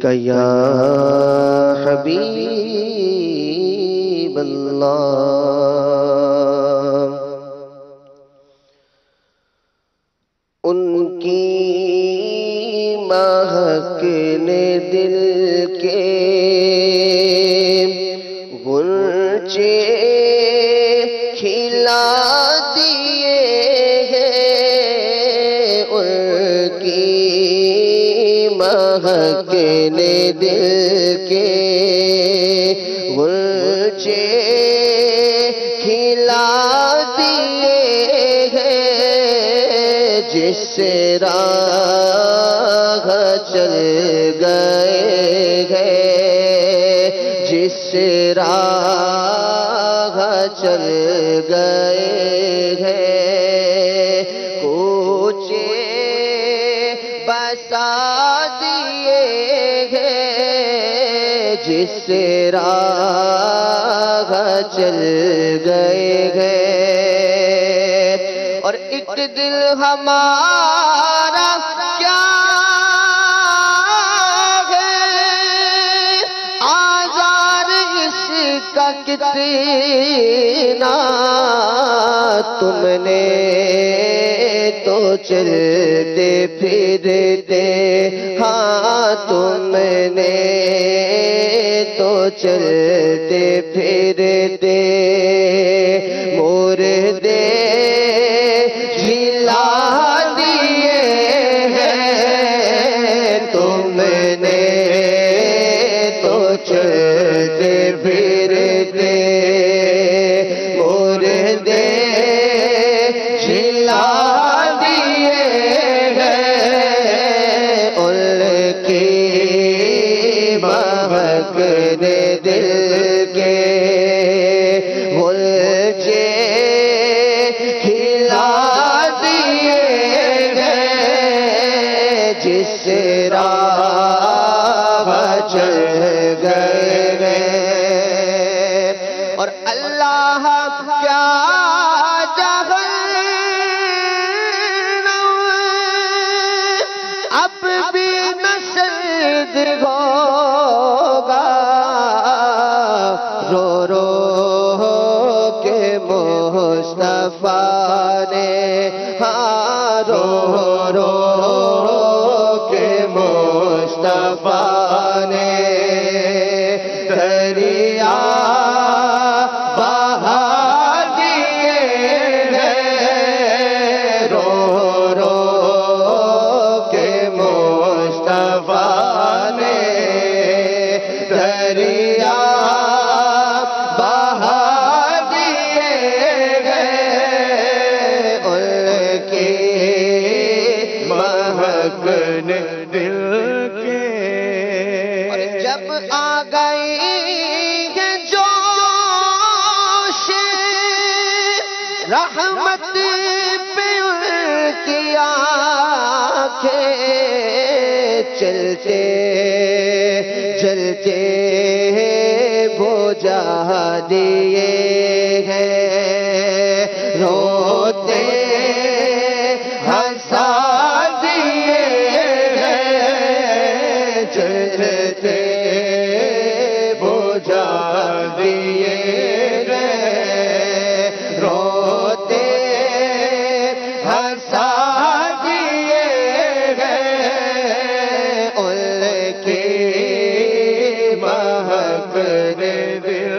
یا حبیب اللہ، ان کی مہک نے دل کے غنچے کھلا دیے ہیں، ان کی مہک نے دل کے غنچے کھلا دیے ہیں، جس راہ چل گئے ہیں، جس راہ چل گئے ہیں، کوچے بسا دیے ہیں، جس راہ چل گئے ہیں۔ اور ایک دل ہمارا کیا ہے، آزار اس کا کتنا، تم نے تو چلتے پھرتے، ہاں تم نے تو چلتے پھرتے مردے جلا دیے ہیں، تم نے تو چلتے پھرتے مردے جلا دیے ہیں، ان کی مہک نے دل کے غنچے کھلا دیے ہیں، جس راہ چل گئے ہیں۔ اور اللہ کیا جہنم اب بھی نہ سرد ہوگا، رو رو کے مصطفیٰ نے، ہاں رو رو کے مصطفیٰ نے دریا بہا دیے ہیں، رو رو کے مصطفیٰ نے دریا بہا دیے ہیں، ان کی مہک نے دل کے۔ اور جب آ گئی ہے جوش رحمت پہ ان کی آنکھیں، چلتے چلتے بجھا دیے ہیں، روتے ہنسا دیے ہیں، چلتے بجھا دیے ہیں، روتے ہنسا دیے ہیں، ان کی مہک نے دل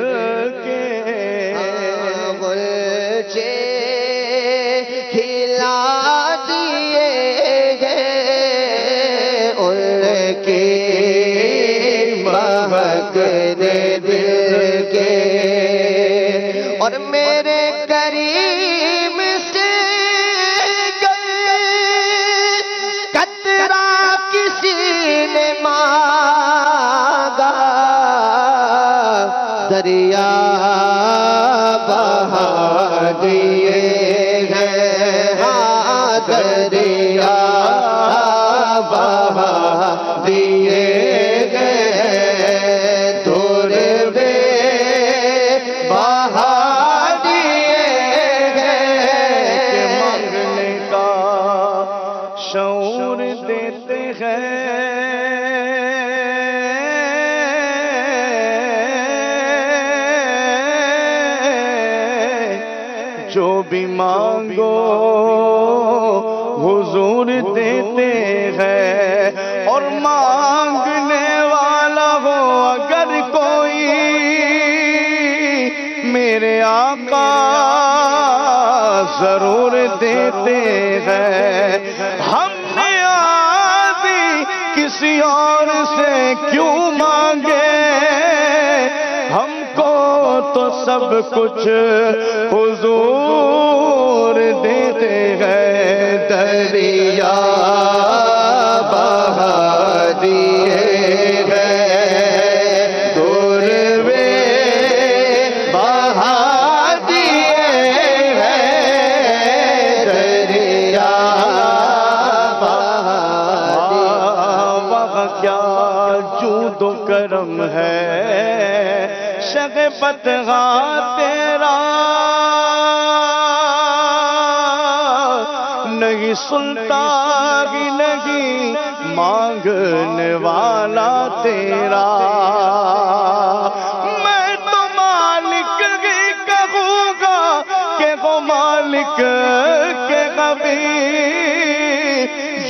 کے غنچے کھلا دیے ہیں، ان کی مہک نے دل کے۔ اور میرے کریم سے قطرہ کسی نے مانگا، دریا بہا دیے ہیں، ہاں دریا بہا دیے ہیں، دور میں بہا دیے ہیں، مانگنے کا شعور دیتے ہیں، بھی مانگو حضور دیتے ہیں، اور مانگنے والا ہو اگر کوئی میرے آقا ضرور دیتے ہیں۔ ہم نے آدھی کسی اور سے کیوں مانگے، ہم کو تو سب کچھ حضور دیتے ہیں۔ دریا بہا دیے ہیں، دروے بہا دیے ہیں، دریا بہا دیے۔ وہاں کیا جود و کرم ہے شغفت تیرا، نہیں سنتا ہی نہیں مانگنے والا تیرا۔ میں تو مالک ہی کہوں گا کہ وہ مالک کے کبھی،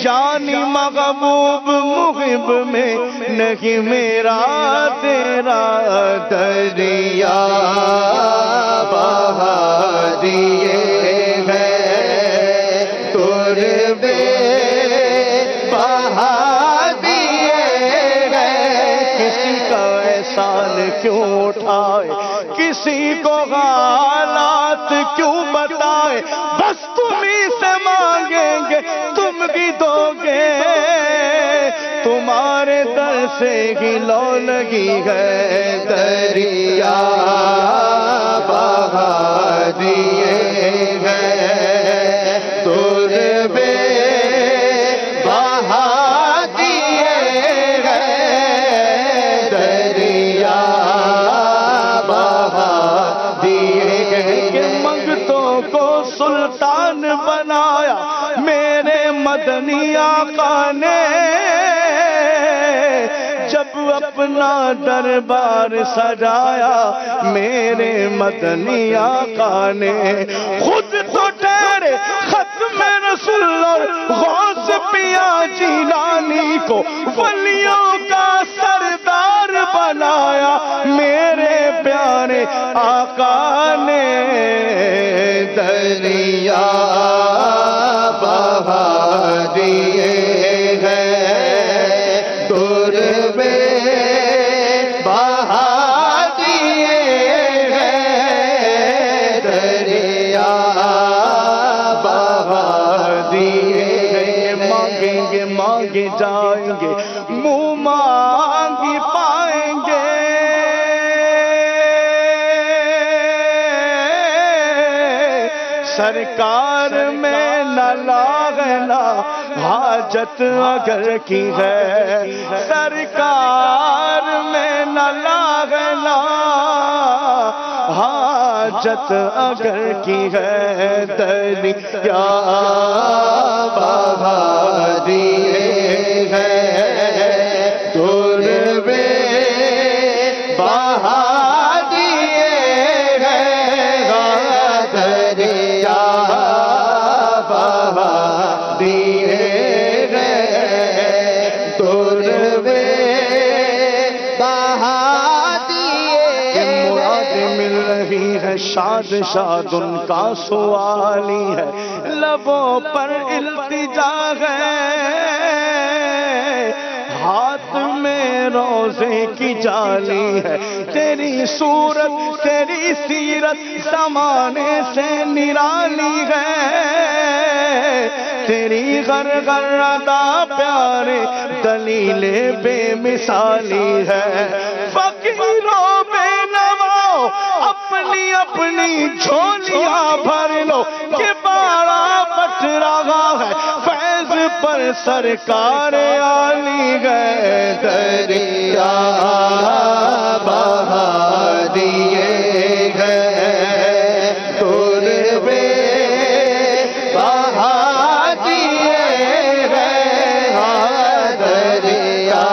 یعنی محبوب محب میں نہیں میرا تیرا۔ دریا بہا دیے ہیں، تربے بہا دیے ہیں۔ کسی کا احسان کیوں اٹھائے، کسی کو حالات کیوں بتائے، بس تم ہی سے مانگیں گے تم بھی دو گے، تمہارے در سے ہی لو لگی ہے۔ دریا بہا دیے ہیں، تربے بہا دیے ہیں، دریا بہا دیے کہ منگتوں کو سلطان بنایا میرے مدنی آقا نے، جب اپنا دربار سجایا میرے مدنی آقا نے، خود تو ٹھہرے ختم رسول اور غوث پیا جیلانی کو ولیوں کا سردار بنایا میرے پیارے آقا نے۔ دریا بہا دیے ہیں، تربے بہا دیے ہیں، دریا بہا دیے ہیں۔ مانگیں گے مانگے جائیں گے، منہ مانگی پائیں گے، سرکار میں نہ لاغنا حاجت اگر کی ہے، سرکار میں نہ لاغنا حاجت اگر کی ہے۔ دریا بہا دیے ہیں، تربے بہا دیے ہیں، دریا بہا دیے ہیں، تربے بہا دیے ہیں۔ مراد مل رہی ہے شاد شاد ان کا سوالی ہے، لبوں پر التجا ہے، ہاتھ میں روزے کی جالی ہے، تیری صورت تیری سیرت زمانے سے نرالی ہے، تیری غر غر ادا پیارے دلیل بے مثالی ہے۔ فقیروں بے نواؤ اپنی اپنی جھولیاں بھر لو کہ باڑا بٹ رہا ہے فیض پر سرکار عالی گئے۔ دریا بہا دیے ہیں، تربے بہا دیے ہیں، دریا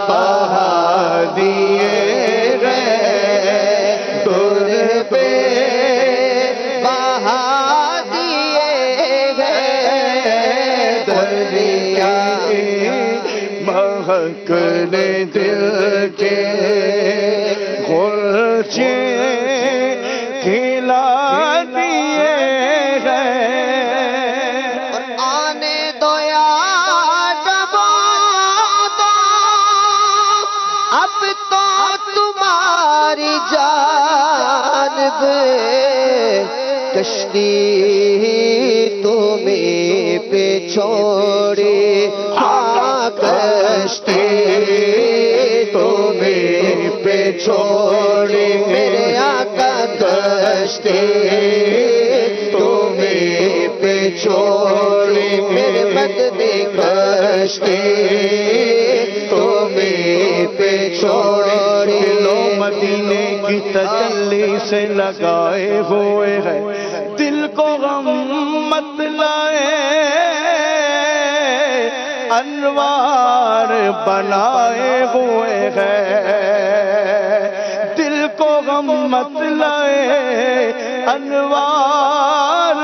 بہا دیے ہیں، تربے بہا محق نے دل کے غلچے کھلا دیے ہیں۔ آنے دو یا جوان اب تو تمہاری جانب کشتی تمہیں پہ چھوڑی، ہاں کشتی تمہیں پہ چھوڑی، میرے آقا کشتی تمہیں پہ چھوڑی، میرے مدنی کشتی تمہیں پہ چھوڑی۔ دلوں مدینے کی تجلی سے لگائے ہوئے ہیں، دل کو غم مت لائے، انوار بنائے ہوئے ہیں، دل کو غم مت لائے، انوار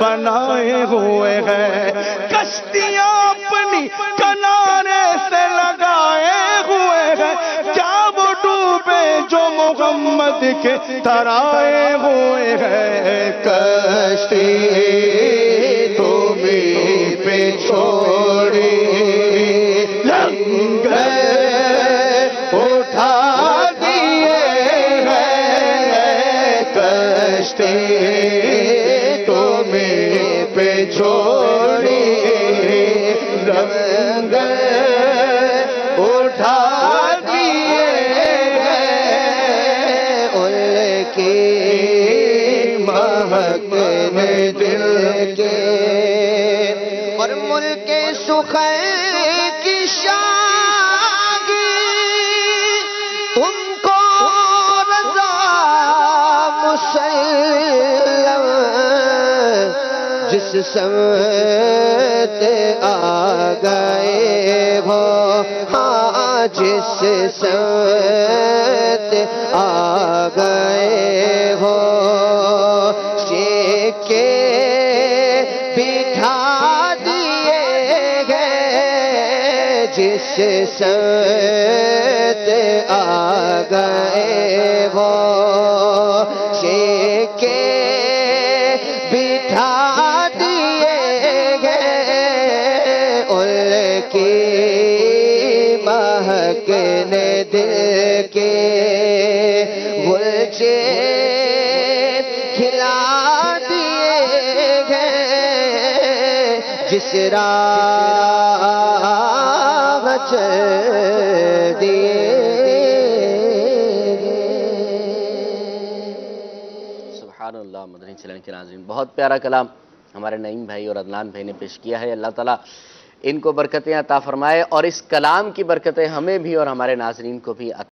بنائے ہوئے ہیں، کشتیاں اپنی کنارے سے لگائے ہوئے ہیں، کیا وہ ڈوبے جو محمد کے ترائے ہوئے ہیں۔ کشتی تمہیں پہ چھوڑی، لنگر اٹھا دیے ہیں، کشتی تمہیں پہ چھوڑی، لنگر اٹھا دیے ہیں، ان کی مہک میں دل کے اور ملک سخن کی شاگی، تم کو رضا مسلم، جس سمت آ گئے ہو، ہاں جس سمت آ گئے ہو، کے بٹھا دیے گئے، جس سمت آ گئے ہو، کے بٹھا دیے گئے، ان کی مہک نے دل کے غلچے کھلا دیے گئے، جس راہ چل دیے گئے۔ سبحان اللہ۔ مدنی چینل کے ناظرین، بہت پیارا کلام ہمارے نعیم بھائی اور عدنان بھائی نے پیش کیا ہے۔ اللہ تعالیٰ ان کو برکتیں عطا فرمائے اور اس کلام کی برکتیں ہمیں بھی اور ہمارے ناظرین کو بھی عطا